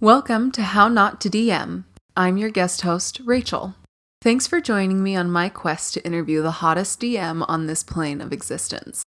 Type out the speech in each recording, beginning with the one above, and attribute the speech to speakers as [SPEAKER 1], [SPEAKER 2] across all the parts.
[SPEAKER 1] Welcome to How Not to DM. I'm your guest host, Rachel. Thanks for joining me on my quest to interview the hottest DM on this plane of existence.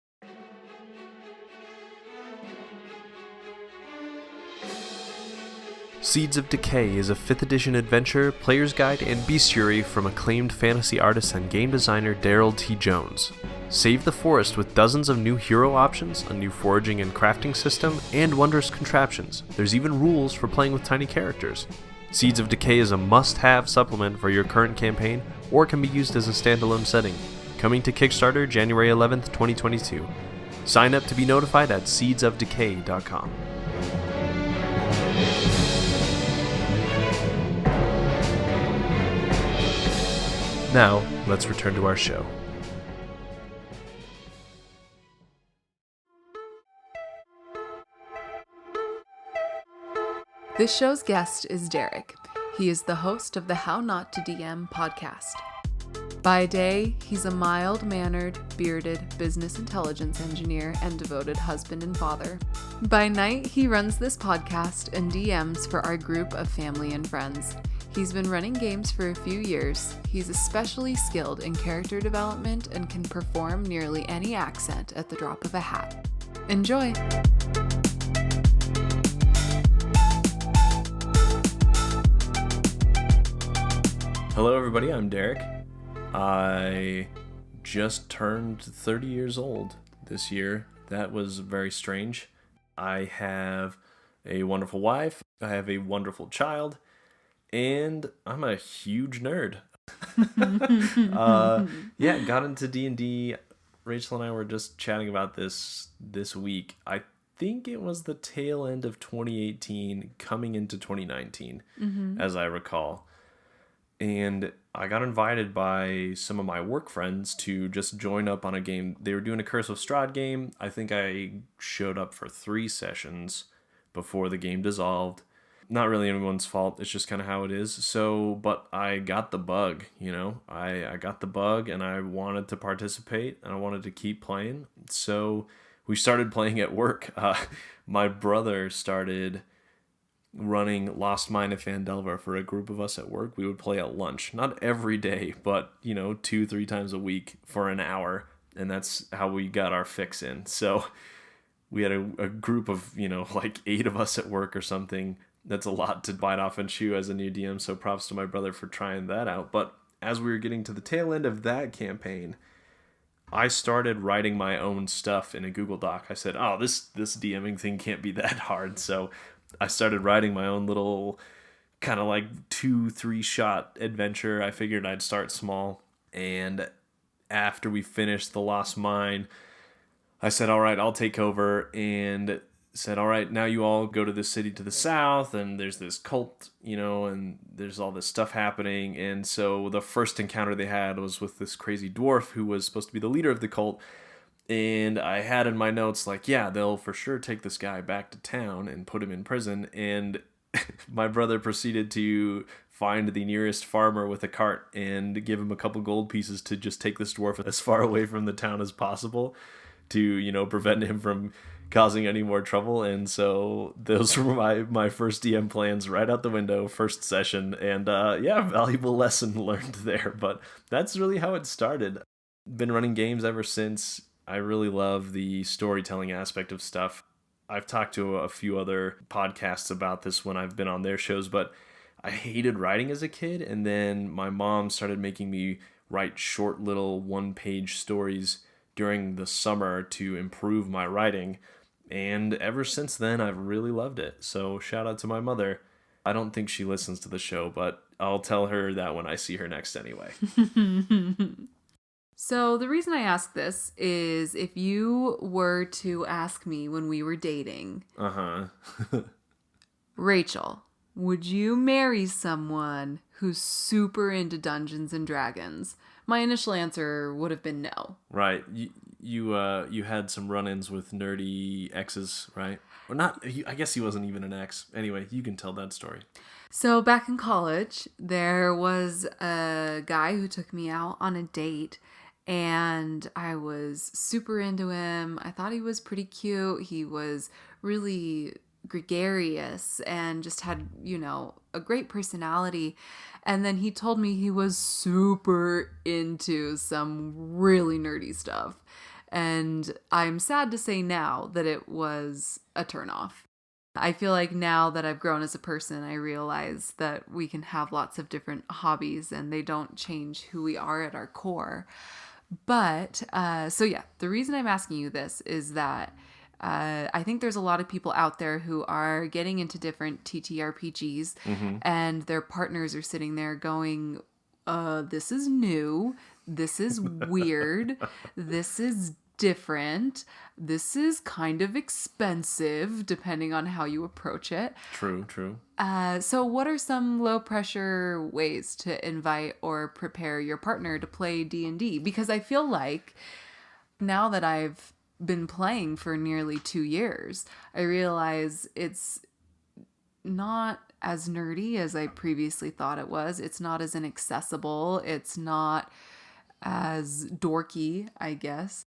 [SPEAKER 2] Seeds of Decay is a 5th edition adventure, player's guide, and bestiary from acclaimed fantasy artist and game designer Darryl T. Jones. Save the forest with dozens of new hero options, a new foraging and crafting system, and wondrous contraptions. There's even rules for playing with tiny characters. Seeds of Decay is a must-have supplement for your current campaign, or can be used as a standalone setting. Coming to Kickstarter January 11th, 2022. Sign up to be notified at seedsofdecay.com. Now, let's return to our show.
[SPEAKER 1] This show's guest is Derrick. He is the host of the How Not to DM podcast. By day, he's a mild-mannered, bearded business intelligence engineer and devoted husband and father. By night, he runs this podcast and DMs for our group of family and friends. He's been running games for a few years. He's especially skilled in character development and can perform nearly any accent at the drop of a hat. Enjoy!
[SPEAKER 2] Hello everybody, I'm Derrick. I just turned 30 years old this year. That was very strange. I have a wonderful wife, I have a wonderful child, and I'm a huge nerd. Got into D&D. Rachel and I were just chatting about this week. I think it was the tail end of 2018, coming into 2019, as I recall. And I got invited by some of my work friends to just join up on a game. They were doing a Curse of Strahd game. I think I showed up for 3 sessions before the game dissolved. Not really anyone's fault. It's just kind of how it is. But I got the bug, I got the bug and I wanted to participate and I wanted to keep playing. So we started playing at work. My brother started running Lost Mine of Phandelver for a group of us at work. We would play at lunch. Not every day, but, 2-3 times a week for an hour. And that's how we got our fix in. So we had a group of, 8 of us at work or something. That's a lot to bite off and chew as a new DM, so props to my brother for trying that out. But as we were getting to the tail end of that campaign, I started writing my own stuff in a Google Doc. I said, this DMing thing can't be that hard. So I started writing my own little kind of like 2-3 shot adventure. I figured I'd start small. And after we finished The Lost Mine, I said, all right, I'll take over, and said, all right, now you all go to this city to the south, and there's this cult, and there's all this stuff happening. And so the first encounter they had was with this crazy dwarf who was supposed to be the leader of the cult. And I had in my notes, they'll for sure take this guy back to town and put him in prison. And my brother proceeded to find the nearest farmer with a cart and give him a couple gold pieces to just take this dwarf as far away from the town as possible to, prevent him from causing any more trouble. And so those were my first DM plans right out the window, first session. And valuable lesson learned there. But that's really how it started. Been running games ever since. I really love the storytelling aspect of stuff. I've talked to a few other podcasts about this when I've been on their shows, but I hated writing as a kid, and then my mom started making me write short little 1-page stories during the summer to improve my writing, and ever since then I've really loved it. So shout out to my mother. I don't think she listens to the show, but I'll tell her that when I see her next anyway.
[SPEAKER 1] So the reason I ask this is if you were to ask me when we were dating, Rachel, would you marry someone who's super into Dungeons and Dragons? My initial answer would have been no.
[SPEAKER 2] Right. You had some run-ins with nerdy exes, right? Or not, I guess he wasn't even an ex. Anyway, you can tell that story.
[SPEAKER 1] So back in college, there was a guy who took me out on a date. And I was super into him. I thought he was pretty cute. He was really gregarious and just had, a great personality. And then he told me he was super into some really nerdy stuff. And I'm sad to say now that it was a turnoff. I feel like now that I've grown as a person, I realize that we can have lots of different hobbies and they don't change who we are at our core. But, the reason I'm asking you this is that I think there's a lot of people out there who are getting into different TTRPGs and their partners are sitting there going, this is new, this is weird, this is different, this is kind of expensive depending on how you approach it.
[SPEAKER 2] True.
[SPEAKER 1] So what are some low pressure ways to invite or prepare your partner to play D&D? Because I feel like now that I've been playing for nearly 2 years, I realize it's not as nerdy as I previously thought it was. It's not as inaccessible. It's not as dorky, I guess.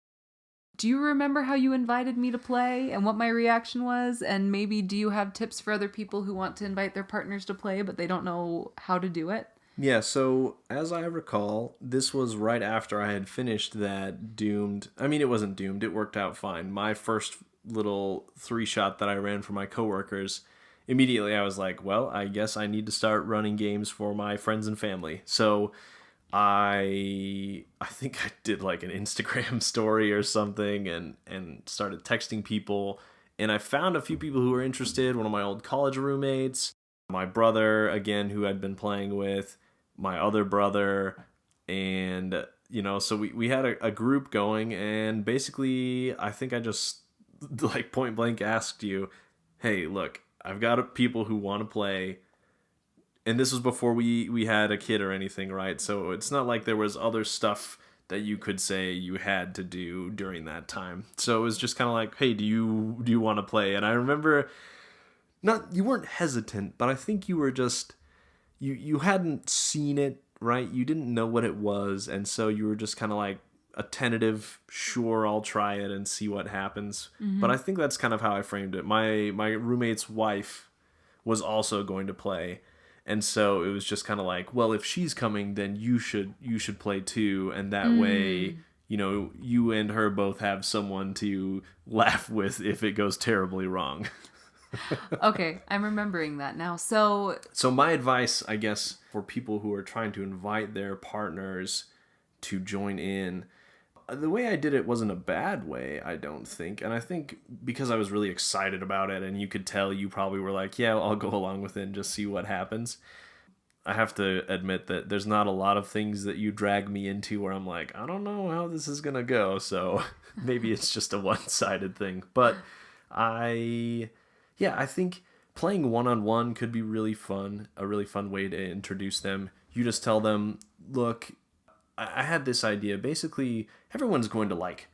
[SPEAKER 1] Do you remember how you invited me to play and what my reaction was? And maybe do you have tips for other people who want to invite their partners to play, but they don't know how to do it?
[SPEAKER 2] Yeah, so as I recall, this was right after I had finished that Doomed. I mean, it wasn't Doomed. It worked out fine. My first little 3-shot that I ran for my coworkers, immediately I was like, well, I guess I need to start running games for my friends and family. So I think I did like an Instagram story or something and started texting people. And I found a few people who were interested. One of my old college roommates, my brother, again, who I'd been playing with, my other brother, and, so we had a group going. And basically, I think I just like point blank asked you, hey, look, I've got people who want to play. And this was before we had a kid or anything, right? So it's not like there was other stuff that you could say you had to do during that time. So it was just kind of like, hey, do you want to play? And I remember, you weren't hesitant, but I think you were just, you hadn't seen it, right? You didn't know what it was, and so you were just kind of like a tentative, sure, I'll try it and see what happens. But I think that's kind of how I framed it. My roommate's wife was also going to play. And so it was just kind of like, well, if she's coming, then you should play too. And that way, you and her both have someone to laugh with if it goes terribly wrong.
[SPEAKER 1] Okay, I'm remembering that now. So
[SPEAKER 2] my advice, I guess, for people who are trying to invite their partners to join in, the way I did it wasn't a bad way, I don't think. And I think because I was really excited about it, and you could tell you probably were like, yeah, I'll go along with it and just see what happens. I have to admit that there's not a lot of things that you drag me into where I'm like, I don't know how this is going to go. So maybe it's just a one-sided thing. But I think playing one-on-one could be really fun, a really fun way to introduce them. You just tell them, look, I had this idea. Basically, everyone's going to like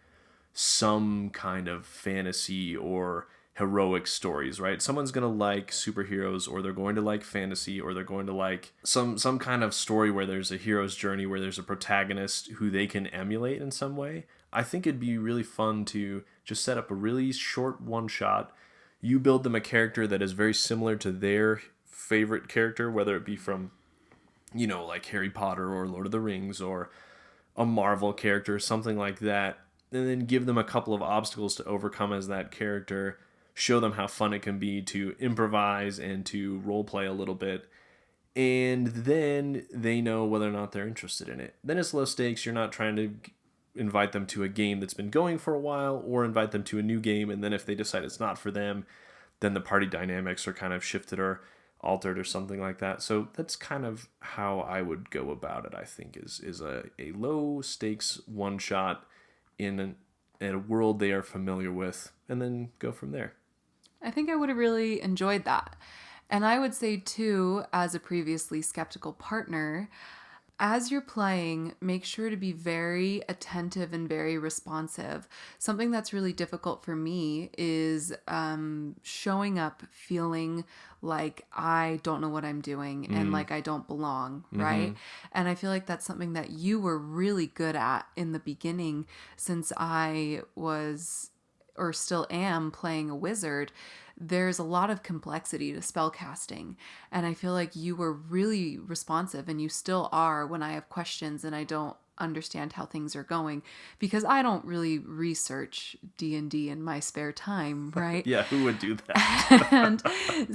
[SPEAKER 2] some kind of fantasy or heroic stories, right? Someone's going to like superheroes, or they're going to like fantasy, or they're going to like some kind of story where there's a hero's journey, where there's a protagonist who they can emulate in some way. I think it'd be really fun to just set up a really short one-shot. You build them a character that is very similar to their favorite character, whether it be from like Harry Potter or Lord of the Rings or a Marvel character, something like that, and then give them a couple of obstacles to overcome as that character, show them how fun it can be to improvise and to roleplay a little bit, and then they know whether or not they're interested in it. Then it's low stakes. You're not trying to invite them to a game that's been going for a while or invite them to a new game, and then if they decide it's not for them, then the party dynamics are kind of shifted or altered or something like that. So that's kind of how I would go about it, I think, is a low stakes one shot in a world they are familiar with, and then go from there.
[SPEAKER 1] I think I would have really enjoyed that. And I would say too, as a previously skeptical partner, as you're playing, make sure to be very attentive and very responsive. Something that's really difficult for me is showing up feeling like I don't know what I'm doing and like I don't belong, right? And I feel like that's something that you were really good at in the beginning, since I was or still am playing a wizard, there's a lot of complexity to spellcasting. And I feel like you were really responsive, and you still are when I have questions and I don't understand how things are going, because I don't really research D&D in my spare time, right?
[SPEAKER 2] Yeah, who would do that?
[SPEAKER 1] And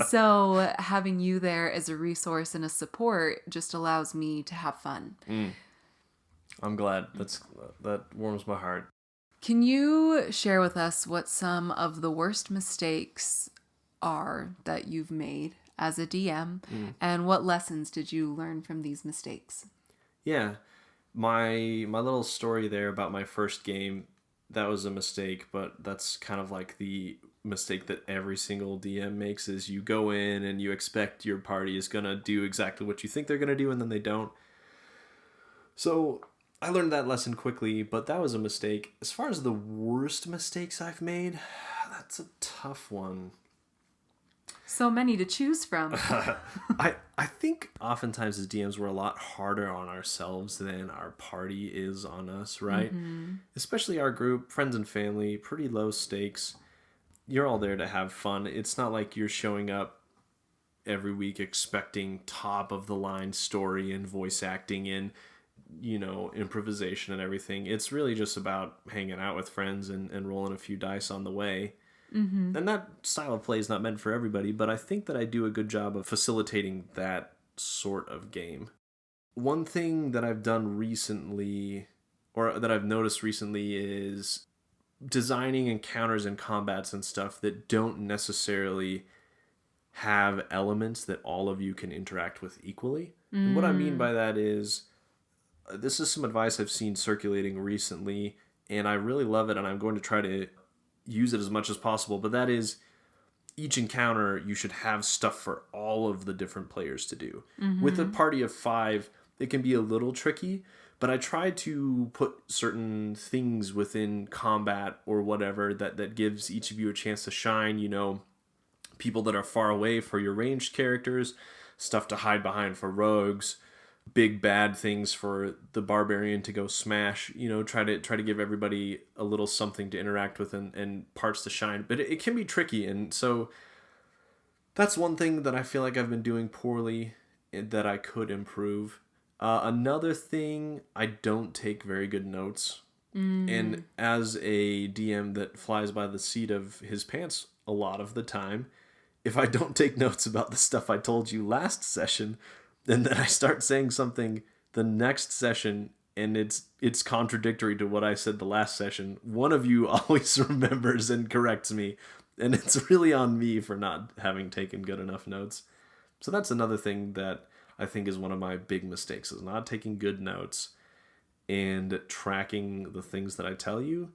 [SPEAKER 1] so having you there as a resource and a support just allows me to have fun.
[SPEAKER 2] I'm glad. That warms my heart.
[SPEAKER 1] Can you share with us what some of the worst mistakes are that you've made as a DM, and what lessons did you learn from these mistakes?
[SPEAKER 2] Yeah. My little story there about my first game, that was a mistake, but that's kind of like the mistake that every single DM makes, is you go in and you expect your party is going to do exactly what you think they're going to do, and then they don't. So I learned that lesson quickly, but that was a mistake. As far as the worst mistakes I've made, that's a tough one.
[SPEAKER 1] So many to choose from.
[SPEAKER 2] I think oftentimes as DMs we're a lot harder on ourselves than our party is on us, right? Especially our group, friends and family, pretty low stakes. You're all there to have fun. It's not like you're showing up every week expecting top of the line story and voice acting and improvisation and everything. It's really just about hanging out with friends and rolling a few dice on the way. And that style of play is not meant for everybody, but I think that I do a good job of facilitating that sort of game. One thing that I've done recently, or that I've noticed recently, is designing encounters and combats and stuff that don't necessarily have elements that all of you can interact with equally. And what I mean by that is, this is some advice I've seen circulating recently, and I really love it, and I'm going to try to use it as much as possible, but that is, each encounter you should have stuff for all of the different players to do. With a party of 5, it can be a little tricky, but I try to put certain things within combat or whatever that gives each of you a chance to shine. People that are far away for your ranged characters, stuff to hide behind for rogues, big bad things for the barbarian to go smash. Try to give everybody a little something to interact with and parts to shine. But it can be tricky, and so that's one thing that I feel like I've been doing poorly that I could improve. Another thing, I don't take very good notes. And as a DM that flies by the seat of his pants a lot of the time, if I don't take notes about the stuff I told you last session, and then I start saying something the next session and it's contradictory to what I said the last session, one of you always remembers and corrects me, and it's really on me for not having taken good enough notes. So that's another thing that I think is one of my big mistakes, is not taking good notes and tracking the things that I tell you,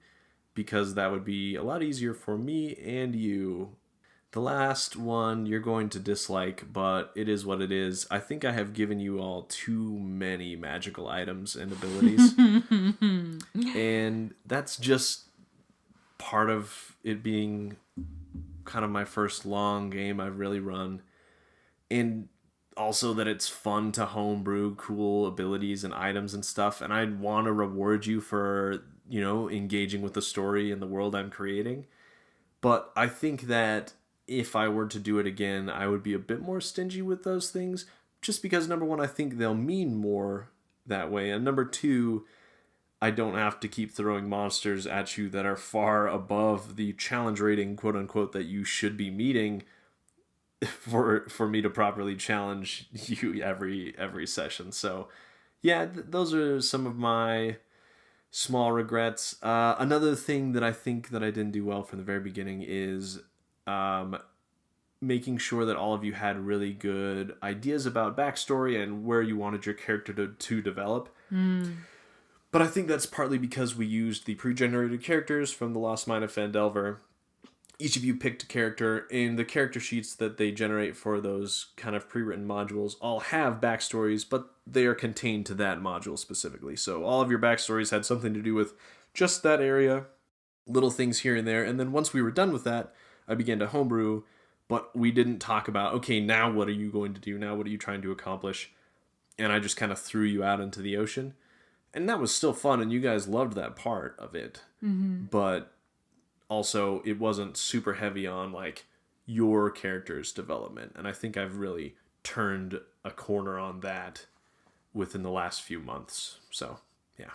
[SPEAKER 2] because that would be a lot easier for me and you. The last one you're going to dislike, but it is what it is. I think I have given you all too many magical items and abilities. And that's just part of it being kind of my first long game I've really run. And also that it's fun to homebrew cool abilities and items and stuff. And I'd want to reward you for, engaging with the story and the world I'm creating. But I think that if I were to do it again, I would be a bit more stingy with those things, just because, number one, I think they'll mean more that way, and number two, I don't have to keep throwing monsters at you that are far above the challenge rating, quote unquote, that you should be meeting for me to properly challenge you every session. So yeah, those are some of my small regrets. Another thing that I think that I didn't do well from the very beginning is making sure that all of you had really good ideas about backstory and where you wanted your character to develop. But I think that's partly because we used the pre-generated characters from the Lost Mine of Phandelver. Each of you picked a character, and the character sheets that they generate for those kind of pre-written modules all have backstories, but they are contained to that module specifically. So all of your backstories had something to do with just that area, little things here and there, and then once we were done with that, I began to homebrew, but we didn't talk about, okay, now what are you going to do? Now what are you trying to accomplish? And I just kind of threw you out into the ocean. And that was still fun, and you guys loved that part of it. But also it wasn't super heavy on like your character's development. And I think I've really turned a corner on that within the last few months. So, yeah.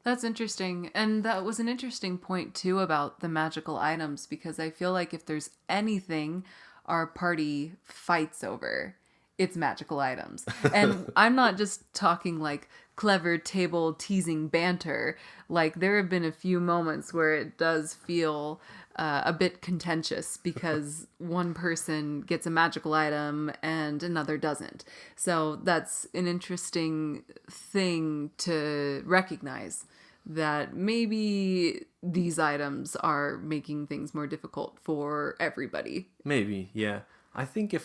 [SPEAKER 1] That's interesting. And that was an interesting point, too, about the magical items, because I feel like if there's anything our party fights over, it's magical items. And I'm not just talking like clever table teasing banter. Like, there have been a few moments where it does feel a bit contentious because one person gets a magical item and another doesn't. So that's an interesting thing to recognize, that maybe these items are making things more difficult for everybody.
[SPEAKER 2] Maybe, yeah. I think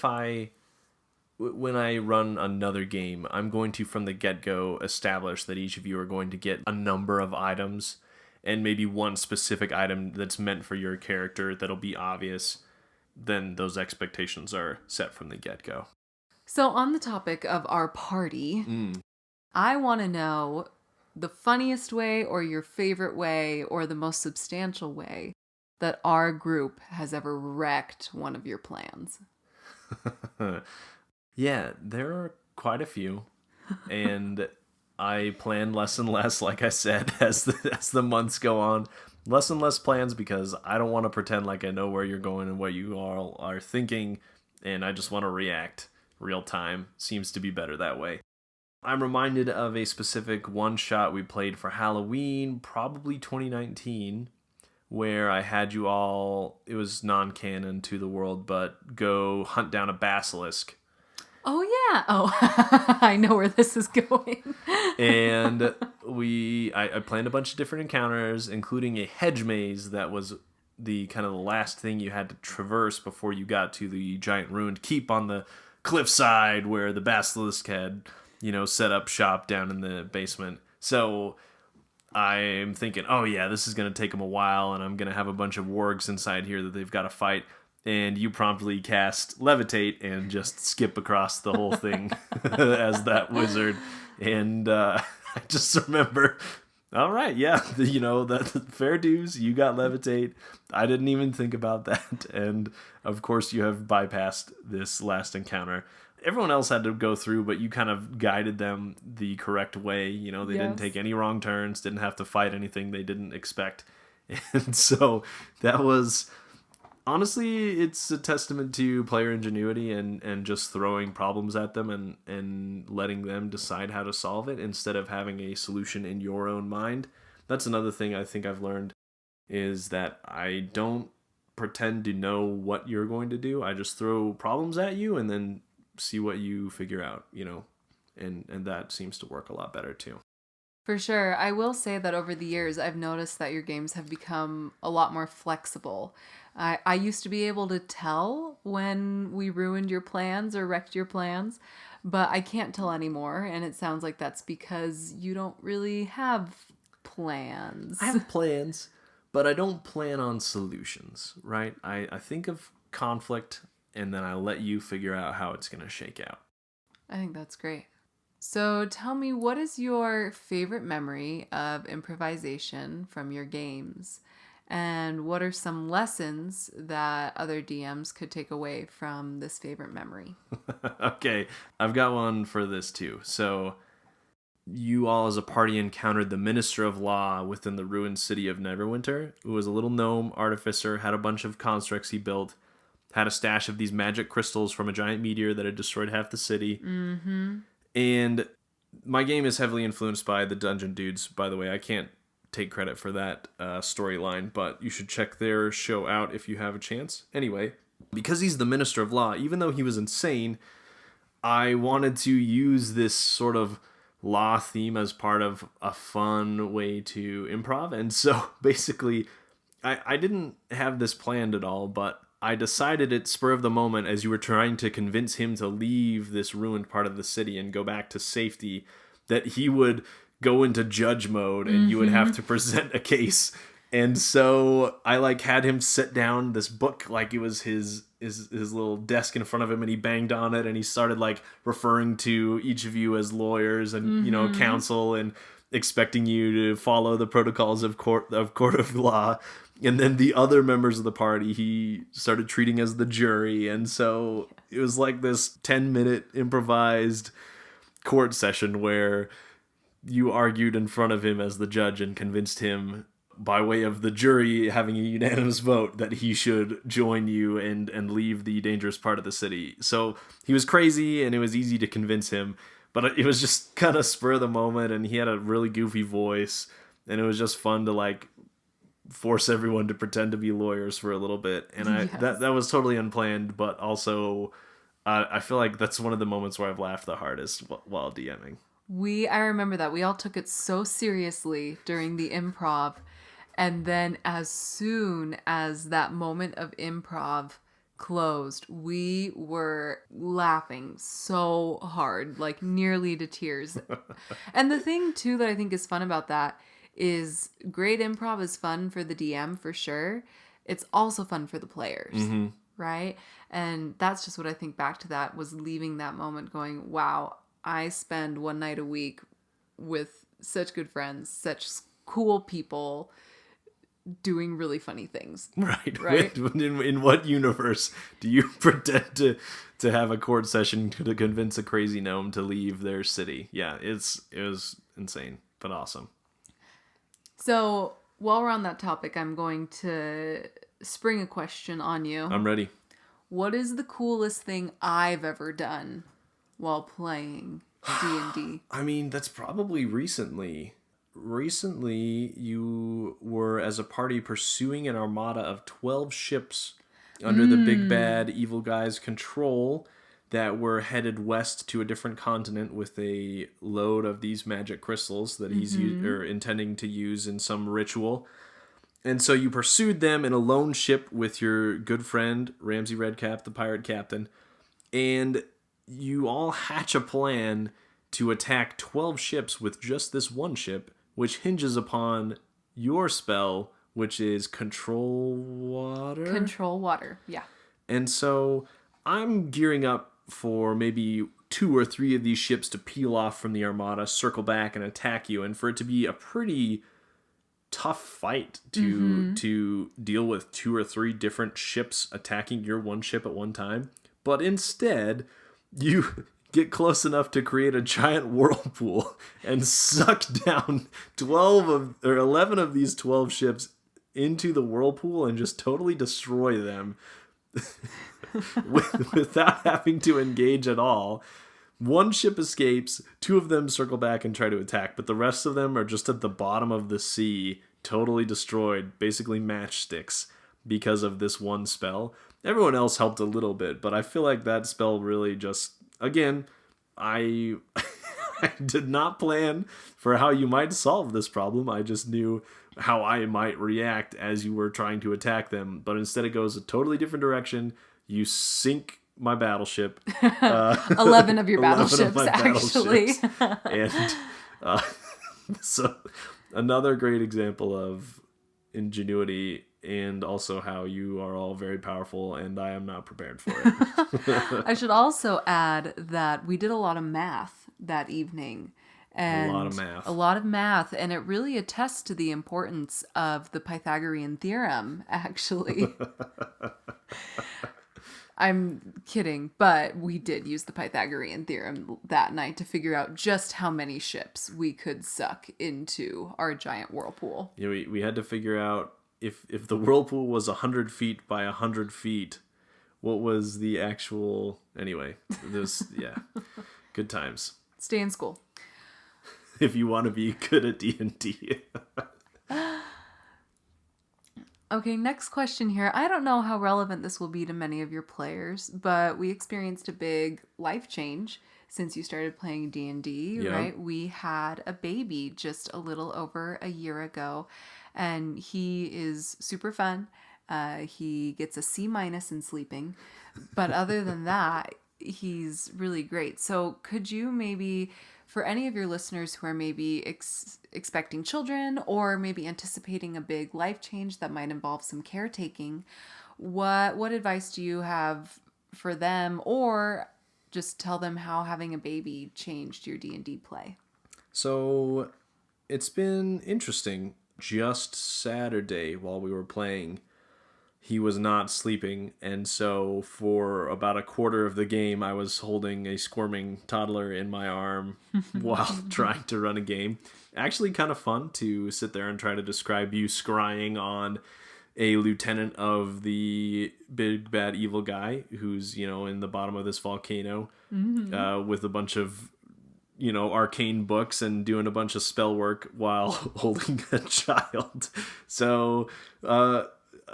[SPEAKER 2] when I run another game, I'm going to, from the get-go, establish that each of you are going to get a number of items, and maybe one specific item that's meant for your character that'll be obvious. Then those expectations are set from the get-go.
[SPEAKER 1] So on the topic of our party, I want to know the funniest way or your favorite way or the most substantial way that our group has ever wrecked one of your plans.
[SPEAKER 2] Yeah, there are quite a few, and I plan less and less, like I said, as the months go on. Less and less plans because I don't want to pretend like I know where you're going and what you all are thinking, and I just want to react real time. Seems to be better that way. I'm reminded of a specific one-shot we played for Halloween, probably 2019, where I had you all, it was non-canon to the world, but go hunt down a basilisk.
[SPEAKER 1] Oh, yeah. Oh, I know where this is going.
[SPEAKER 2] And I planned a bunch of different encounters, including a hedge maze that was the kind of the last thing you had to traverse before you got to the giant ruined keep on the cliffside where the basilisk had, set up shop down in the basement. So I'm thinking, oh yeah, this is going to take them a while, and I'm going to have a bunch of wargs inside here that they've got to fight. And you promptly cast Levitate and just skip across the whole thing as that wizard. And I just remember, all right, yeah, that fair dues, you got Levitate. I didn't even think about that. And of course you have bypassed this last encounter. Everyone else had to go through, but you kind of guided them the correct way. They didn't take any wrong turns, didn't have to fight anything they didn't expect. And so that was... Honestly, it's a testament to player ingenuity and just throwing problems at them and letting them decide how to solve it instead of having a solution in your own mind. That's another thing I think I've learned, is that I don't pretend to know what you're going to do. I just throw problems at you and then see what you figure out, and that seems to work a lot better too.
[SPEAKER 1] For sure. I will say that over the years, I've noticed that your games have become a lot more flexible. I used to be able to tell when we ruined your plans or wrecked your plans, but I can't tell anymore. And it sounds like that's because you don't really have plans.
[SPEAKER 2] I have plans, but I don't plan on solutions, right? I think of conflict, and then I let you figure out how it's going to shake out.
[SPEAKER 1] I think that's great. So tell me, what is your favorite memory of improvisation from your games? And what are some lessons that other DMs could take away from this favorite memory?
[SPEAKER 2] Okay, I've got one for this too. So you all as a party encountered the Minister of Law within the ruined city of Neverwinter, who was a little gnome artificer, had a bunch of constructs he built, had a stash of these magic crystals from a giant meteor that had destroyed half the city.
[SPEAKER 1] Mm-hmm.
[SPEAKER 2] And my game is heavily influenced by the Dungeon Dudes, by the way. I can't take credit for that storyline, but you should check their show out if you have a chance. Anyway, because he's the Minister of Law, even though he was insane, I wanted to use this sort of law theme as part of a fun way to improv. And so basically, I didn't have this planned at all, but I decided at spur of the moment, as you were trying to convince him to leave this ruined part of the city and go back to safety, that he would go into judge mode and you would have to present a case. And so I had him sit down this book like it was his little desk in front of him, and he banged on it and he started referring to each of you as lawyers and counsel, and expecting you to follow the protocols of court of law. And then the other members of the party, he started treating as the jury. And so it was like this 10-minute improvised court session where you argued in front of him as the judge and convinced him by way of the jury having a unanimous vote that he should join you and leave the dangerous part of the city. So he was crazy and it was easy to convince him, but it was just kind of spur of the moment, and he had a really goofy voice, and it was just fun to like force everyone to pretend to be lawyers for a little bit. And that was totally unplanned, but also I feel like that's one of the moments where I've laughed the hardest while DMing.
[SPEAKER 1] I remember that. We all took it so seriously during the improv. And then as soon as that moment of improv closed, we were laughing so hard, like nearly to tears. And the thing, too, that I think is fun about that is great improv is fun for the DM for sure. It's also fun for the players, right? And that's just what I think back to that was leaving that moment going, wow, I spend one night a week with such good friends, such cool people, doing really funny things.
[SPEAKER 2] Right. In what universe do you pretend to have a court session to convince a crazy gnome to leave their city? Yeah, it was insane, but awesome.
[SPEAKER 1] So while we're on that topic, I'm going to spring a question on you.
[SPEAKER 2] I'm ready.
[SPEAKER 1] What is the coolest thing I've ever done while playing D&D?
[SPEAKER 2] I mean, that's probably recently. Recently, you were, as a party, pursuing an armada of 12 ships under the big bad evil guy's control that were headed west to a different continent with a load of these magic crystals that he's intending to use in some ritual. And so you pursued them in a lone ship with your good friend, Ramsey Redcap, the pirate captain, and you all hatch a plan to attack 12 ships with just this one ship, which hinges upon your spell, which is Control Water?
[SPEAKER 1] Control Water, yeah.
[SPEAKER 2] And so I'm gearing up for maybe 2 or 3 of these ships to peel off from the armada, circle back, and attack you, and for it to be a pretty tough fight to deal with 2 or 3 different ships attacking your one ship at one time. But instead, you get close enough to create a giant whirlpool and suck down 11 of these 12 ships into the whirlpool and just totally destroy them without having to engage at all. One ship escapes, 2 of them circle back and try to attack, but the rest of them are just at the bottom of the sea, totally destroyed, basically matchsticks because of this one spell. Everyone else helped a little bit, but I feel like that spell really just... Again, I did not plan for how you might solve this problem. I just knew how I might react as you were trying to attack them. But instead it goes a totally different direction. You sink my battleship.
[SPEAKER 1] 11 of your battleships, actually.
[SPEAKER 2] And so another great example of ingenuity, and also how you are all very powerful and I am not prepared for it.
[SPEAKER 1] I should also add that we did a lot of math that evening. And
[SPEAKER 2] a lot of math.
[SPEAKER 1] And it really attests to the importance of the Pythagorean theorem, actually. I'm kidding, but we did use the Pythagorean theorem that night to figure out just how many ships we could suck into our giant whirlpool.
[SPEAKER 2] Yeah, we had to figure out if the whirlpool was 100 feet by 100 feet, what was the actual... Anyway, yeah, good times.
[SPEAKER 1] Stay in school.
[SPEAKER 2] If you want to be good at D&D.
[SPEAKER 1] Okay, next question here. I don't know how relevant this will be to many of your players, but we experienced a big life change since you started playing D&D, right? We had a baby just a little over a year ago, and he is super fun. He gets a C- in sleeping, but other than that, he's really great. So could you maybe, for any of your listeners who are maybe expecting children or maybe anticipating a big life change that might involve some caretaking, what advice do you have for them, or just tell them how having a baby changed your D&D play?
[SPEAKER 2] So it's been interesting just Saturday while we were playing, he was not sleeping, and so for about a quarter of the game, I was holding a squirming toddler in my arm while trying to run a game. Actually kind of fun to sit there and try to describe you scrying on a lieutenant of the big bad evil guy who's, in the bottom of this volcano with a bunch of, arcane books and doing a bunch of spell work while holding a child. So,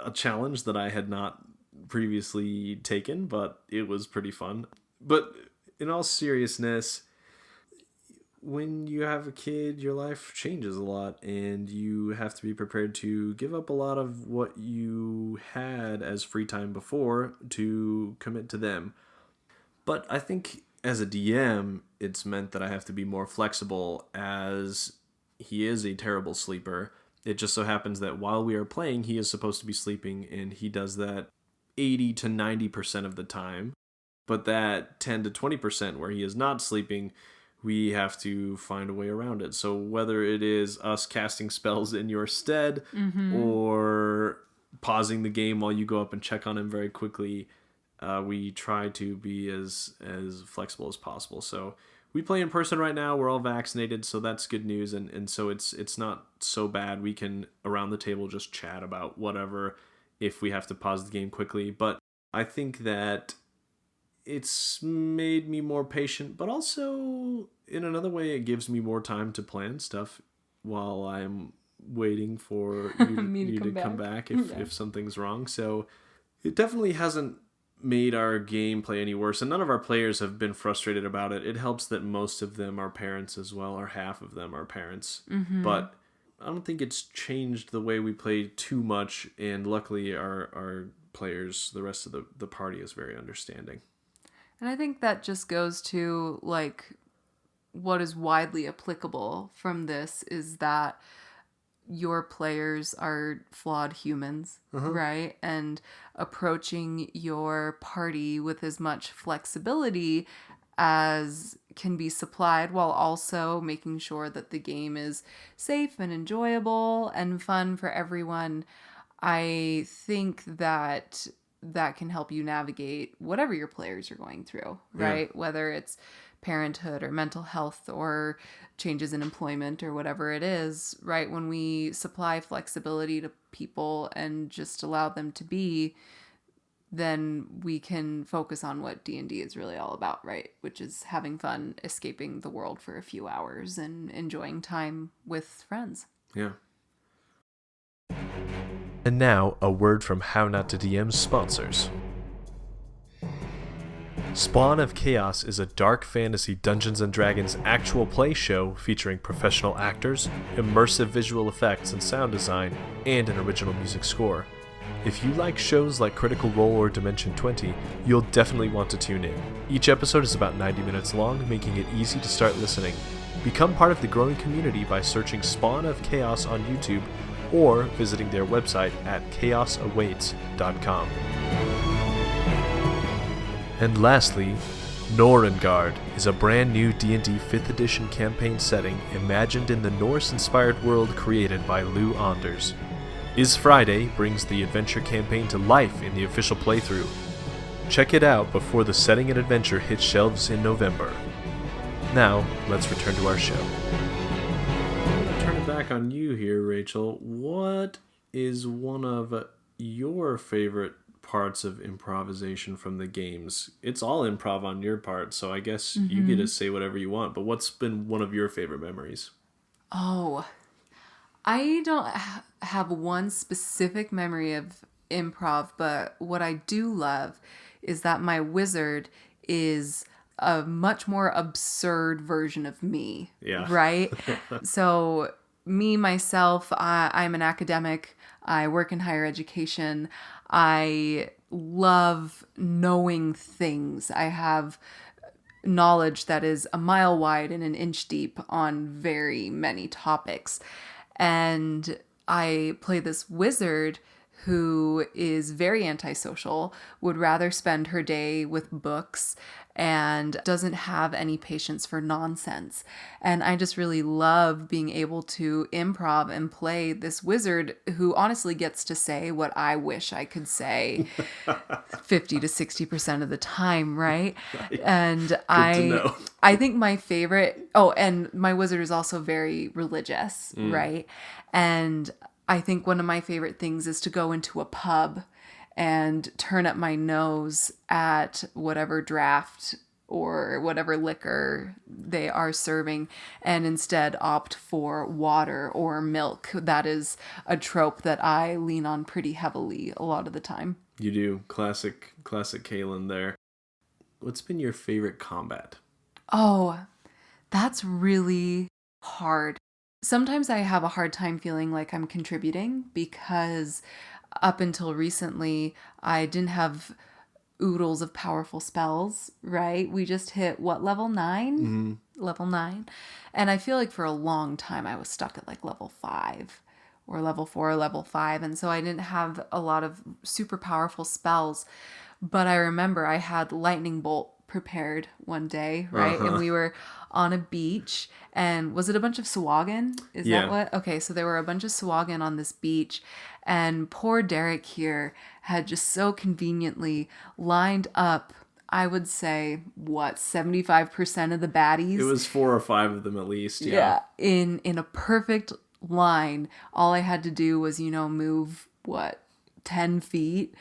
[SPEAKER 2] a challenge that I had not previously taken, but it was pretty fun. But in all seriousness, when you have a kid, your life changes a lot, and you have to be prepared to give up a lot of what you had as free time before to commit to them. But I think as a DM, it's meant that I have to be more flexible, as he is a terrible sleeper. It just so happens that while we are playing, he is supposed to be sleeping, and he does that 80 to 90% of the time. But that 10 to 20% where he is not sleeping, we have to find a way around it. So whether it is us casting spells in your stead or pausing the game while you go up and check on him very quickly, we try to be as flexible as possible. So we play in person right now. We're all vaccinated, so that's good news. And so it's not so bad. We can, around the table, just chat about whatever if we have to pause the game quickly. But I think that it's made me more patient, but also in another way, it gives me more time to plan stuff while I'm waiting for you to come back if something's wrong. So it definitely hasn't made our gameplay any worse, and none of our players have been frustrated about it. It helps that most of them are parents as well, or half of them are parents. But I don't think it's changed the way we play too much, and luckily our players, the rest of the party, is very understanding.
[SPEAKER 1] And I think that just goes to, what is widely applicable from this is that your players are flawed humans, right? And approaching your party with as much flexibility as can be supplied, while also making sure that the game is safe and enjoyable and fun for everyone. I think that can help you navigate whatever your players are going through, right? Yeah. Whether it's parenthood or mental health or changes in employment or whatever it is, right? When we supply flexibility to people and just allow them to be, then we can focus on what D&D is really all about, right? Which is having fun, escaping the world for a few hours and enjoying time with friends.
[SPEAKER 2] Yeah. And now, a word from How Not to DM's sponsors. Spawn of Chaos is a dark fantasy Dungeons & Dragons actual play show featuring professional actors, immersive visual effects and sound design, and an original music score. If you like shows like Critical Role or Dimension 20, you'll definitely want to tune in. Each episode is about 90 minutes long, making it easy to start listening. Become part of the growing community by searching Spawn of Chaos on YouTube or visiting their website at chaosawaits.com. And lastly, Norengard is a brand new D&D 5th edition campaign setting imagined in the Norse-inspired world created by Lou Anders. Is Friday brings the adventure campaign to life in the official playthrough. Check it out before the setting and adventure hit shelves in November. Now, let's return to our show. Turn it back on you here, Rachel. What is one of your favorite parts of improvisation from the games? It's all improv on your part, so I guess you get to say whatever you want, but what's been one of your favorite memories?
[SPEAKER 1] Oh, I don't have one specific memory of improv, but what I do love is that my wizard is a much more absurd version of me, right? So me, myself, I'm an academic. I work in higher education. I love knowing things. I have knowledge that is a mile wide and an inch deep on very many topics. And I play this wizard who is very antisocial, would rather spend her day with books and doesn't have any patience for nonsense. And I just really love being able to improv and play this wizard who honestly gets to say what I wish I could say 50 to 60% of the time, right?
[SPEAKER 2] Right.
[SPEAKER 1] And
[SPEAKER 2] Good to know.
[SPEAKER 1] I think my favorite, oh, and my wizard is also very religious, right? And I think one of my favorite things is to go into a pub and turn up my nose at whatever draft or whatever liquor they are serving and instead opt for water or milk. That is a trope that I lean on pretty heavily a lot of the time.
[SPEAKER 2] You do. Classic Kaylin there. What's been your favorite combat?
[SPEAKER 1] Oh, that's really hard. Sometimes I have a hard time feeling like I'm contributing because up until recently, I didn't have oodles of powerful spells, right? We just hit, what, level 9?
[SPEAKER 2] Mm-hmm.
[SPEAKER 1] Level 9. And I feel like for a long time I was stuck at like level 5 or level 4 or level 5. And so I didn't have a lot of super powerful spells. But I remember I had lightning bolt prepared one day, right? And we were on a beach, and was it a bunch of Swagan? Is that what? Okay, so there were a bunch of Swagan on this beach, and poor Derrick here had just so conveniently lined up, I would say, 75% of the baddies?
[SPEAKER 2] It was 4 or 5 of them at least,
[SPEAKER 1] Yeah, in a perfect line. All I had to do was, move, 10 feet.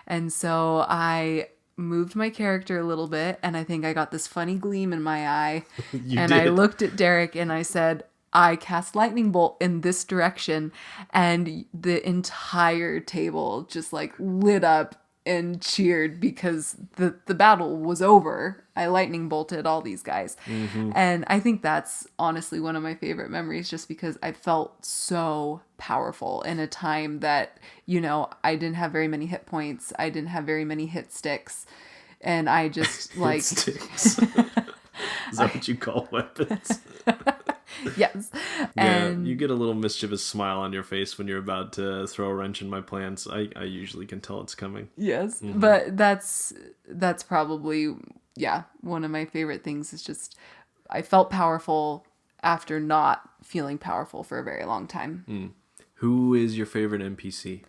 [SPEAKER 1] And so I moved my character a little bit, and I think I got this funny gleam in my eye. And I looked at Derrick and I said, I cast lightning bolt in this direction, and the entire table just like lit up and cheered because the battle was over. I lightning bolted all these guys. Mm-hmm. And I think that's honestly one of my favorite memories, just because I felt so powerful in a time that, I didn't have very many hit points. I didn't have very many hit sticks. And I just like...
[SPEAKER 2] sticks. Is that what you call weapons?
[SPEAKER 1] Yes.
[SPEAKER 2] And you get a little mischievous smile on your face when you're about to throw a wrench in my plans. I usually can tell it's coming.
[SPEAKER 1] Yes. Mm-hmm. But that's probably, one of my favorite things is just I felt powerful after not feeling powerful for a very long time.
[SPEAKER 2] Who is your favorite NPC?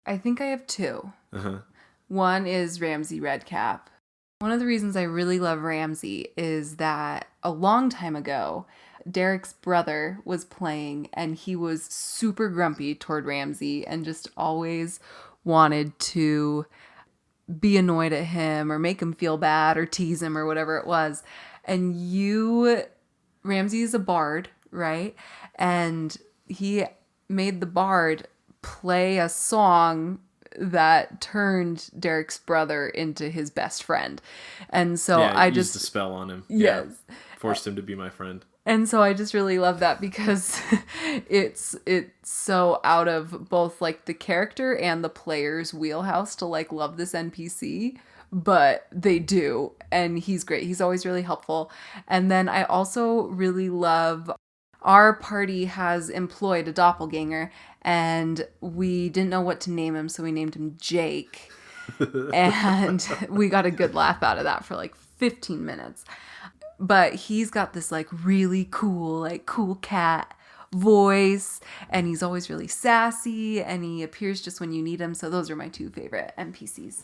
[SPEAKER 1] I think I have 2.
[SPEAKER 2] Uh-huh.
[SPEAKER 1] One is Ramsey Redcap. One of the reasons I really love Ramsey is that a long time ago, Derrick's brother was playing, and he was super grumpy toward Ramsey and just always wanted to be annoyed at him or make him feel bad or tease him or whatever it was. And Ramsey is a bard, right? And he made the bard play a song that turned Derrick's brother into his best friend. And so I just
[SPEAKER 2] used a spell on him.
[SPEAKER 1] Yes.
[SPEAKER 2] Yeah, forced him to be my friend.
[SPEAKER 1] And so I just really love that because it's so out of both like the character and the player's wheelhouse to like love this NPC, but they do. And he's great. He's always really helpful. And then I also really love our party has employed a doppelganger, and we didn't know what to name him, so we named him Jake. And we got a good laugh out of that for like 15 minutes. But he's got this like really cool cat voice, and he's always really sassy, and he appears just when you need him. So those are my 2 favorite NPCs.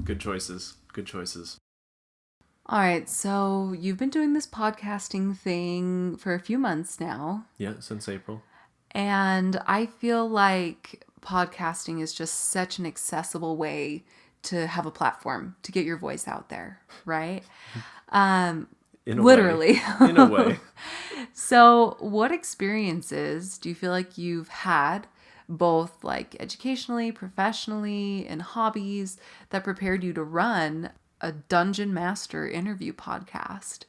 [SPEAKER 2] Good choices.
[SPEAKER 1] All right, so you've been doing this podcasting thing for a few months now.
[SPEAKER 2] Yeah, since April.
[SPEAKER 1] And I feel like podcasting is just such an accessible way to have a platform to get your voice out there, right? Literally.
[SPEAKER 2] In a way.
[SPEAKER 1] So what experiences do you feel like you've had, both like educationally, professionally, and hobbies, that prepared you to run a Dungeon Master interview podcast?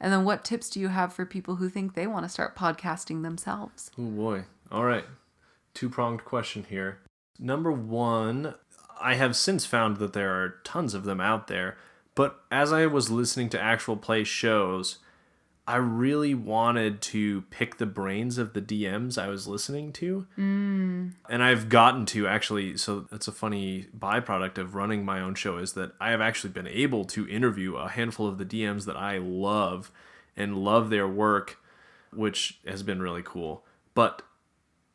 [SPEAKER 1] And then what tips do you have for people who think they want to start podcasting themselves?
[SPEAKER 2] Oh boy. All right. 2-pronged question here. Number 1, I have since found that there are tons of them out there, but as I was listening to actual play shows, I really wanted to pick the brains of the DMs I was listening to. And I've gotten to actually, so that's a funny byproduct of running my own show, is that I have actually been able to interview a handful of the DMs that I love and love their work, which has been really cool. But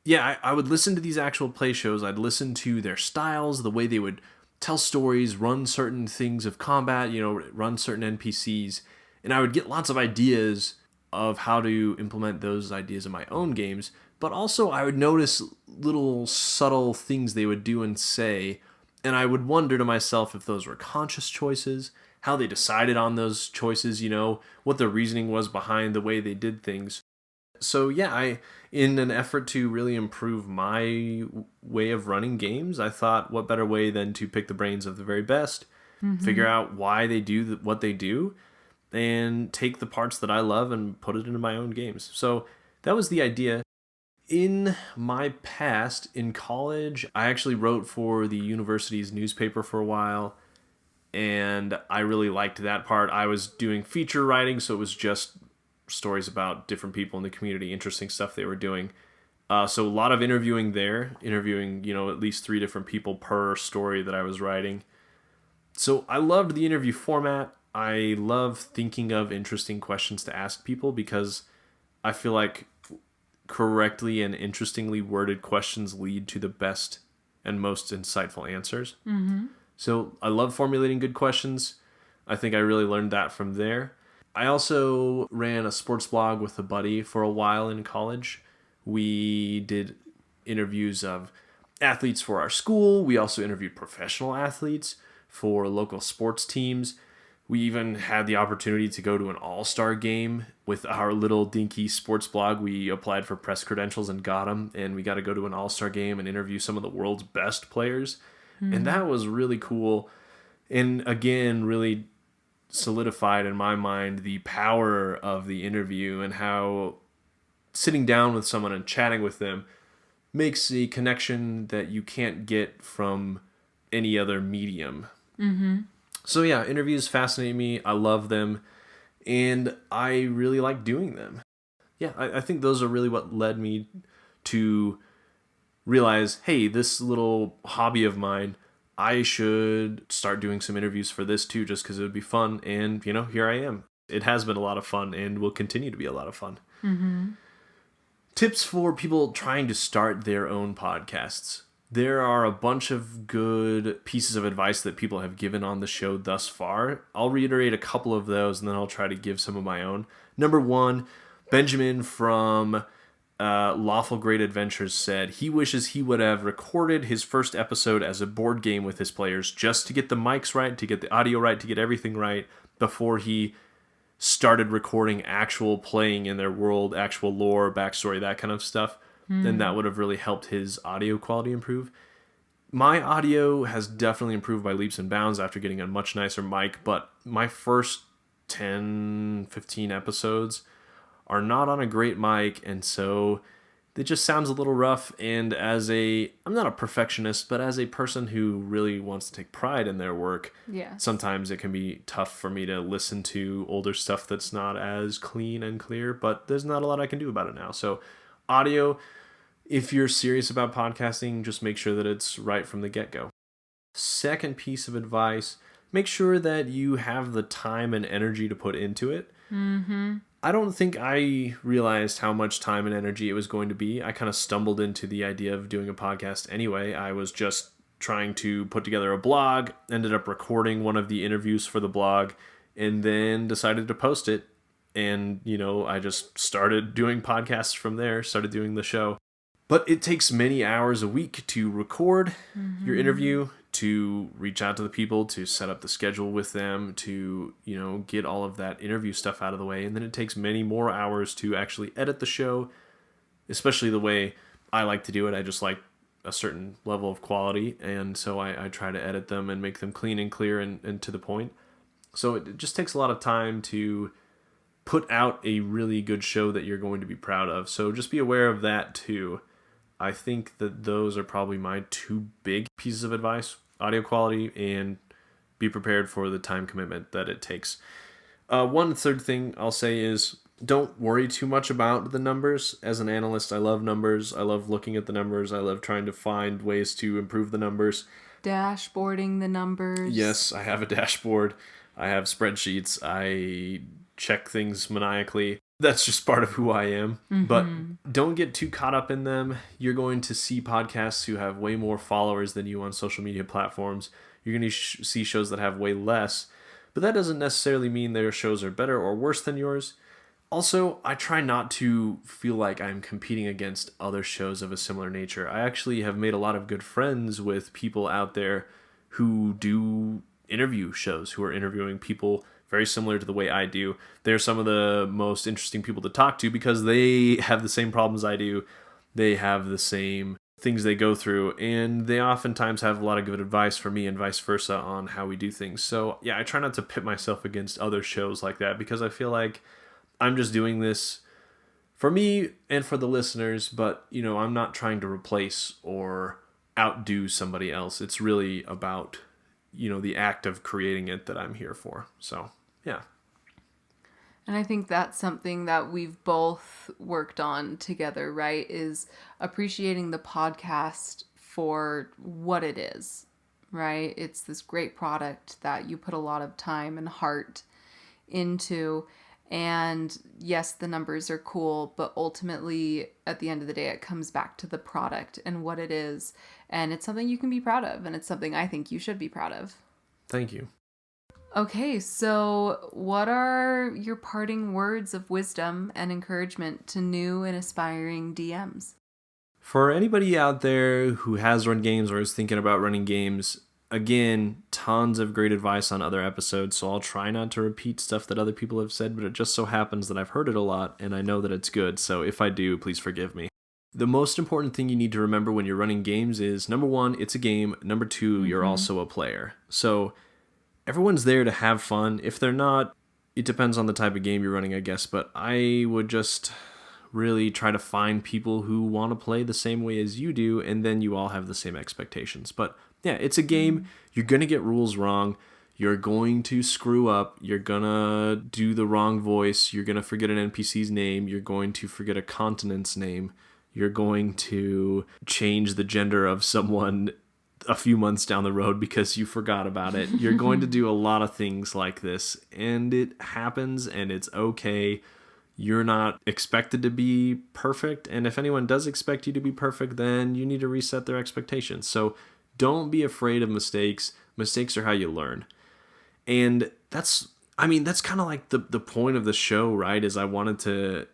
[SPEAKER 2] yeah, I would listen to these actual play shows. I'd listen to their styles, the way they would tell stories, run certain things of combat, run certain NPCs. And I would get lots of ideas of how to implement those ideas in my own games. But also I would notice little subtle things they would do and say. And I would wonder to myself if those were conscious choices, how they decided on those choices, what the reasoning was behind the way they did things. So yeah, in an effort to really improve my way of running games, I thought what better way than to pick the brains of the very best, figure out why they do what they do, and take the parts that I love and put it into my own games. So that was the idea. In my past, in college, I actually wrote for the university's newspaper for a while, and I really liked that part. I was doing feature writing, so it was just stories about different people in the community, interesting stuff they were doing. So a lot of interviewing there, at least 3 different people per story that I was writing. So I loved the interview format. I love thinking of interesting questions to ask people because I feel like correctly and interestingly worded questions lead to the best and most insightful answers. So I love formulating good questions. I think I really learned that from there. I also ran a sports blog with a buddy for a while in college. We did interviews of athletes for our school. We also interviewed professional athletes for local sports teams. We even had the opportunity to go to an all-star game with our little dinky sports blog. We applied for press credentials and got them, and we got to go to an all-star game and interview some of the world's best players. And that was really cool. And again, really solidified in my mind the power of the interview and how sitting down with someone and chatting with them makes a connection that you can't get from any other medium. So yeah, interviews fascinate me. I love them, and I really like doing them. Yeah, I think those are really what led me to realize, hey, this little hobby of mine, I should start doing some interviews for this too, just because it would be fun. And, here I am. It has been a lot of fun and will continue to be a lot of fun. Tips for people trying to start their own podcasts. There are a bunch of good pieces of advice that people have given on the show thus far. I'll reiterate a couple of those and then I'll try to give some of my own. Number 1, Benjamin from Lawful Great Adventures said he wishes he would have recorded his first episode as a board game with his players just to get the mics right, to get the audio right, to get everything right before he started recording actual playing in their world, actual lore, backstory, that kind of stuff. Then that would have really helped his audio quality improve. My audio has definitely improved by leaps and bounds after getting a much nicer mic, but my first 10, 15 episodes are not on a great mic, and so it just sounds a little rough. And I'm not a perfectionist, but as a person who really wants to take pride in their work, sometimes it can be tough for me to listen to older stuff that's not as clean and clear, but there's not a lot I can do about it now. So audio, if you're serious about podcasting, just make sure that it's right from the get-go. Second piece of advice, make sure that you have the time and energy to put into it. I don't think I realized how much time and energy it was going to be. I kind of stumbled into the idea of doing a podcast anyway. I was just trying to put together a blog, ended up recording one of the interviews for the blog, and then decided to post it. And, I just started doing podcasts from there, started doing the show. But it takes many hours a week to record your interview, to reach out to the people, to set up the schedule with them, to, get all of that interview stuff out of the way. And then it takes many more hours to actually edit the show, especially the way I like to do it. I just like a certain level of quality. And so I try to edit them and make them clean and clear and to the point. So it just takes a lot of time to put out a really good show that you're going to be proud of. So just be aware of that too. I think that those are probably my 2 big pieces of advice: audio quality and be prepared for the time commitment that it takes. One third thing I'll say is don't worry too much about the numbers. As an analyst, I love numbers. I love looking at the numbers. I love trying to find ways to improve the numbers.
[SPEAKER 1] Dashboarding the numbers.
[SPEAKER 2] Yes, I have a dashboard. I have spreadsheets. I check things maniacally. That's just part of who I am. But don't get too caught up in them. You're going to see podcasts who have way more followers than you on social media platforms. You're going to see shows that have way less. But that doesn't necessarily mean their shows are better or worse than yours. Also, I try not to feel like I'm competing against other shows of a similar nature. I actually have made a lot of good friends with people out there who do interview shows, who are interviewing people very similar to the way I do. They're some of the most interesting people to talk to because they have the same problems I do. They have the same things they go through, and they oftentimes have a lot of good advice for me and vice versa on how we do things. So yeah, I try not to pit myself against other shows like that because I feel like I'm just doing this for me and for the listeners, but I'm not trying to replace or outdo somebody else. It's really about the act of creating it that I'm here for. So, yeah.
[SPEAKER 1] And I think that's something that we've both worked on together, right? Is appreciating the podcast for what it is, right? It's this great product that you put a lot of time and heart into. And yes, the numbers are cool, but ultimately, at the end of the day, it comes back to the product and what it is. And it's something you can be proud of, and it's something I think you should be proud of.
[SPEAKER 2] Thank you.
[SPEAKER 1] Okay, so what are your parting words of wisdom and encouragement to new and aspiring DMs?
[SPEAKER 2] For anybody out there who has run games or is thinking about running games, again, tons of great advice on other episodes, so I'll try not to repeat stuff that other people have said, but it just so happens that I've heard it a lot, and I know that it's good, so if I do, please forgive me. The most important thing you need to remember when you're running games is, number one, it's a game. Number two, you're also a player. So everyone's there to have fun. If they're not, it depends on the type of game you're running, I guess, but I would just really try to find people who want to play the same way as you do, and then you all have the same expectations. But yeah, it's a game. You're going to get rules wrong. You're going to screw up. You're going to do the wrong voice. You're going to forget an NPC's name. You're going to forget a continent's name. You're going to change the gender of someone a few months down the road because you forgot about it. You're going to do a lot of things like this, and it happens, and it's okay. You're not expected to be perfect, and if anyone does expect you to be perfect, then you need to reset their expectations. So don't be afraid of mistakes. Mistakes are how you learn. And that's kind of like the point of the show, right? Is I wanted to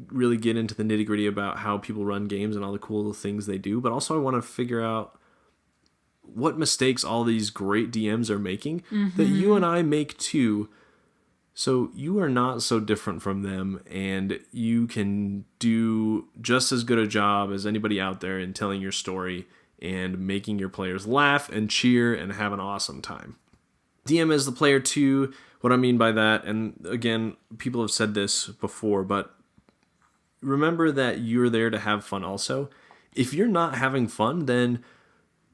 [SPEAKER 2] really get into the nitty-gritty about how people run games and all the cool things they do, but also I want to figure out what mistakes all these great DMs are making that you and I make too. So you are not so different from them, and you can do just as good a job as anybody out there in telling your story and making your players laugh and cheer and have an awesome time. DM as the player too. What I mean by that, and again, people have said this before, but remember that you're there to have fun also. If you're not having fun, then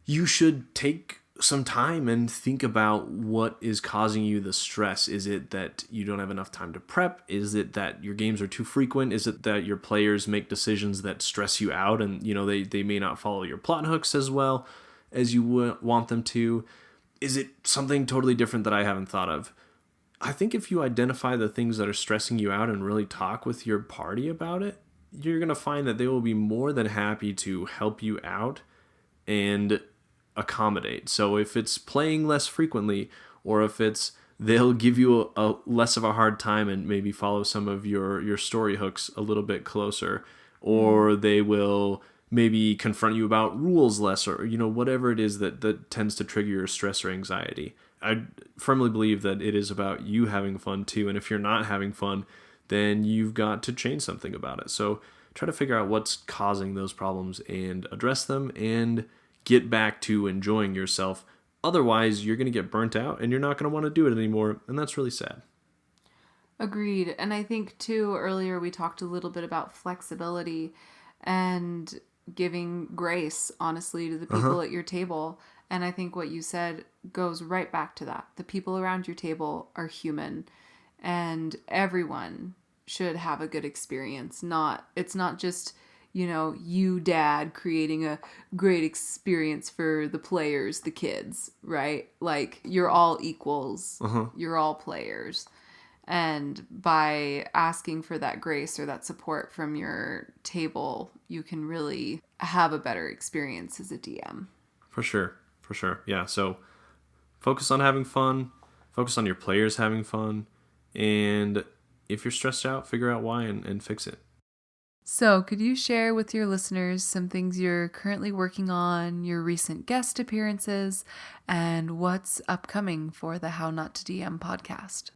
[SPEAKER 2] you should take some time and think about what is causing you the stress. Is it that you don't have enough time to prep? Is it that your games are too frequent? Is it that your players make decisions that stress you out and they may not follow your plot hooks as well as you want them to? Is it something totally different that I haven't thought of? I think if you identify the things that are stressing you out and really talk with your party about it, you're going to find that they will be more than happy to help you out and accommodate. So if it's playing less frequently, or if it's they'll give you a less of a hard time and maybe follow some of your story hooks a little bit closer, or they will maybe confront you about rules less, or whatever it is that tends to trigger your stress or anxiety. I firmly believe that it is about you having fun too, and if you're not having fun, then you've got to change something about it. So try to figure out what's causing those problems and address them and get back to enjoying yourself. Otherwise, you're going to get burnt out and you're not going to want to do it anymore, and that's really sad.
[SPEAKER 1] Agreed. And I think too, earlier we talked a little bit about flexibility and giving grace, honestly, to the people at your table. And I think what you said goes right back to that. The people around your table are human, and everyone should have a good experience. It's not just, you dad creating a great experience for the players, the kids, right? Like, you're all equals. You're all players. And by asking for that grace or that support from your table, you can really have a better experience as a DM.
[SPEAKER 2] For sure. Yeah, so focus on having fun. Focus on your players having fun. And if you're stressed out, figure out why and fix it.
[SPEAKER 1] So, could you share with your listeners some things you're currently working on, your recent guest appearances, and what's upcoming for the How Not to DM podcast?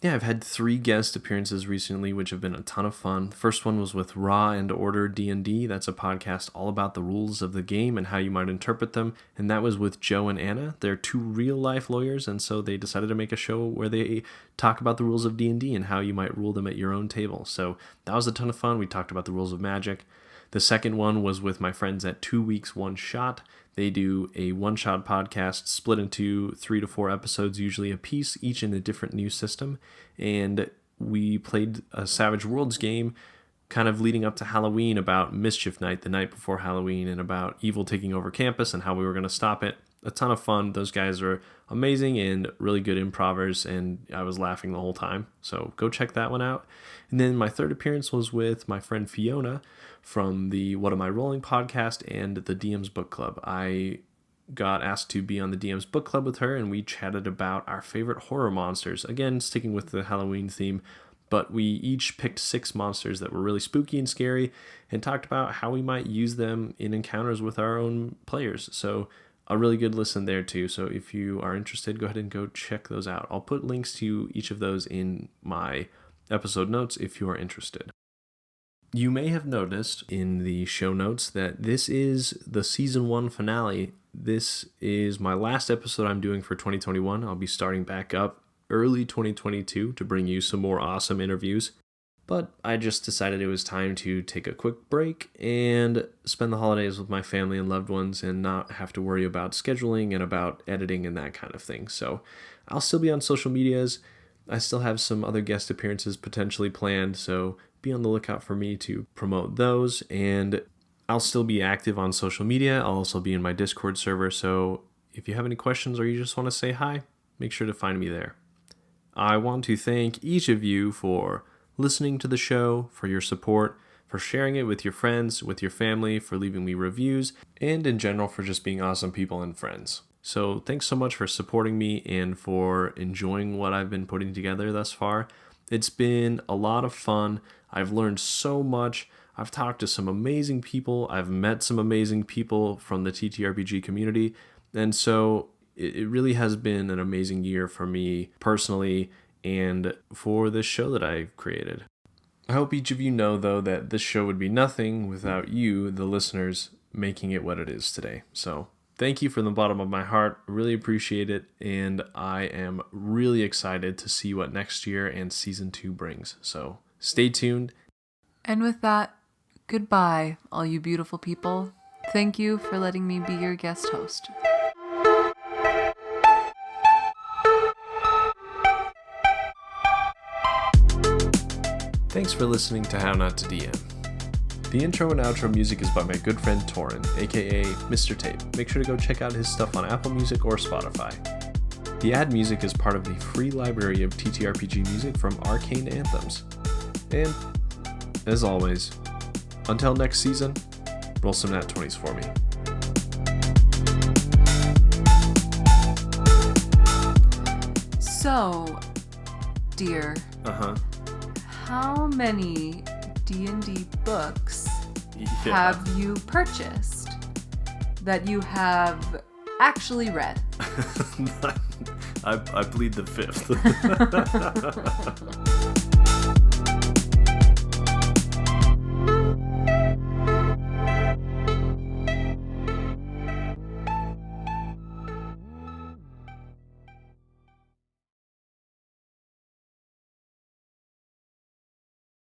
[SPEAKER 2] Yeah, I've had 3 guest appearances recently, which have been a ton of fun. The first one was with Raw and Order D&D. That's a podcast all about the rules of the game and how you might interpret them. And that was with Joe and Anna. They're 2 real-life lawyers, and so they decided to make a show where they talk about the rules of D&D and how you might rule them at your own table. So that was a ton of fun. We talked about the rules of Magic. The second one was with my friends at 2 Weeks, One Shot. They do a one-shot podcast split into 3 to 4 episodes, usually a piece, each in a different new system. And we played a Savage Worlds game kind of leading up to Halloween about Mischief Night, the night before Halloween, and about evil taking over campus and how we were going to stop it. A ton of fun. Those guys are amazing and really good improvers, and I was laughing the whole time. So go check that one out. And then my third appearance was with my friend Fiona from the What Am I Rolling podcast and the DM's Book Club. I got asked to be on the DM's Book Club with her, and we chatted about our favorite horror monsters. Again, sticking with the Halloween theme, but we each picked 6 monsters that were really spooky and scary and talked about how we might use them in encounters with our own players. So a really good listen there too. So if you are interested, go ahead and go check those out. I'll put links to each of those in my episode notes if you are interested. You may have noticed in the show notes that this is the season 1 finale. This is my last episode I'm doing for 2021. I'll be starting back up early 2022 to bring you some more awesome interviews. But I just decided it was time to take a quick break and spend the holidays with my family and loved ones and not have to worry about scheduling and about editing and that kind of thing. So I'll still be on social medias. I still have some other guest appearances potentially planned, so be on the lookout for me to promote those. And I'll still be active on social media. I'll also be in my Discord server, so if you have any questions or you just want to say hi, make sure to find me there. I want to thank each of you for listening to the show, for your support, for sharing it with your friends, with your family, for leaving me reviews, and in general for just being awesome people and friends. So thanks so much for supporting me and for enjoying what I've been putting together thus far. It's been a lot of fun. I've learned so much. I've talked to some amazing people. I've met some amazing people from the TTRPG community. And so it really has been an amazing year for me personally and for this show that I've created. I hope each of you know, though, that this show would be nothing without you, the listeners, making it what it is today. So thank you from the bottom of my heart. Really appreciate it. And I am really excited to see what next year and season 2 brings. So stay tuned.
[SPEAKER 1] And with that, goodbye, all you beautiful people. Thank you for letting me be your guest host.
[SPEAKER 2] Thanks for listening to How Not to DM. The intro and outro music is by my good friend Torin, aka Mr. Tape. Make sure to go check out his stuff on Apple Music or Spotify. The ad music is part of the free library of TTRPG music from Arcane Anthems. And, as always, until next season, roll some nat 20s for me.
[SPEAKER 1] So, dear.
[SPEAKER 2] Uh-huh.
[SPEAKER 1] How many D&D books have you purchased that you have actually read?
[SPEAKER 2] I plead the 5th.